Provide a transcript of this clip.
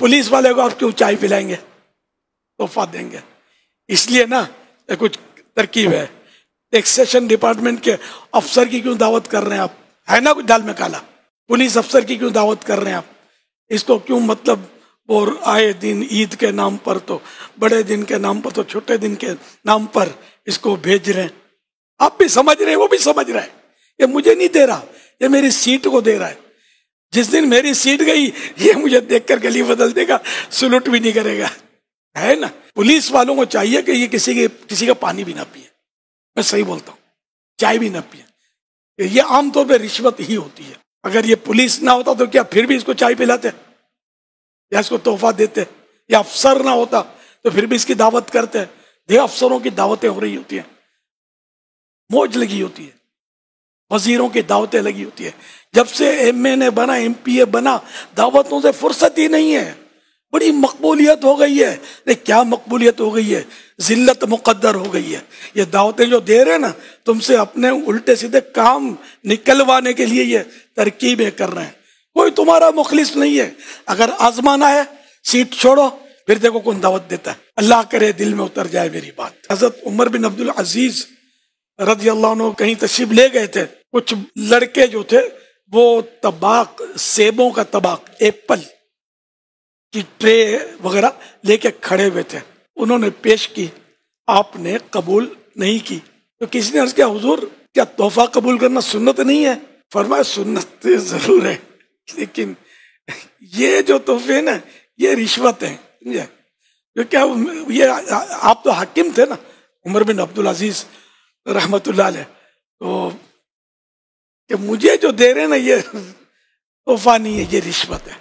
Police वाले को आप क्यों चाय पिलाएंगे, तोहफा देंगे? इसलिए ना कुछ तरकीब है। टैक्सेशन डिपार्टमेंट के अफसर की क्यों दावत कर रहे हैं आप? है ना कुछ दाल में काला? पुलिस अफसर की क्यों दावत कर रहे हैं आप? इसको क्यों मतलब और आए दिन ईद के नाम पर, तो बड़े दिन के नाम पर, तो छोटे दिन के नाम पर इसको भेज रहे हैं। आप भी समझ रहे हैं, वो भी समझ रहा है। ये मुझे नहीं दे रहा, ये मेरी सीट को दे रहा है। जिस दिन मेरी सीट गई ये मुझे देखकर गली बदल देगा, सलूट भी नहीं करेगा, है ना? पुलिस वालों को चाहिए कि ये किसी का पानी भी ना पिए। मैं सही बोलता हूँ, चाय भी ना पिए। ये आमतौर पे रिश्वत ही होती है। अगर ये पुलिस ना होता तो क्या फिर भी इसको चाय पिलाते या इसको तोहफा देते? या अफसर ना होता तो फिर भी इसकी दावत करते? ये अफसरों की दावतें हो रही होती है, मौज लगी होती है, वजीरों की दावतें लगी होती है। जब से एमएनए बना, एमपीए बना, दावतों से फुर्सत ही नहीं है। बड़ी मकबूलियत हो गई है। नहीं, क्या मकबूलियत हो गई है, जिल्लत मुकद्दर हो गई है। ये दावतें जो दे रहे हैं ना, तुमसे अपने उल्टे सीधे काम निकलवाने के लिए ये तरकीबें कर रहे हैं। कोई तुम्हारा मुखलिस नहीं है। अगर आजमाना है, सीट छोड़ो, फिर देखो कौन दावत देता है। अल्लाह करे दिल में उतर जाए मेरी बात। हजरत उमर बिन अब्दुल अजीज रज़ी अल्लाह अन्हु कहीं तशरीफ ले गए थे। कुछ लड़के जो थे वो तबाक, सेबों का तबाक, एप्पल की ट्रे वगैरह लेके खड़े हुए थे। उन्होंने पेश की, आपने कबूल नहीं की। तो किसी ने अर्ज किया, हुजूर क्या तोहफा कबूल करना सुन्नत नहीं है? फरमाया, सुन्नत जरूर है, लेकिन ये जो तोहफे ना, ये रिश्वत है, समझे? जो क्या ये आप तो हाकिम थे ना, उमर बिन अब्दुल अजीज रहमतुल्लाह अलैह, तो कि मुझे जो दे रहे ना ये तोहफा नहीं है, ये रिश्वत है।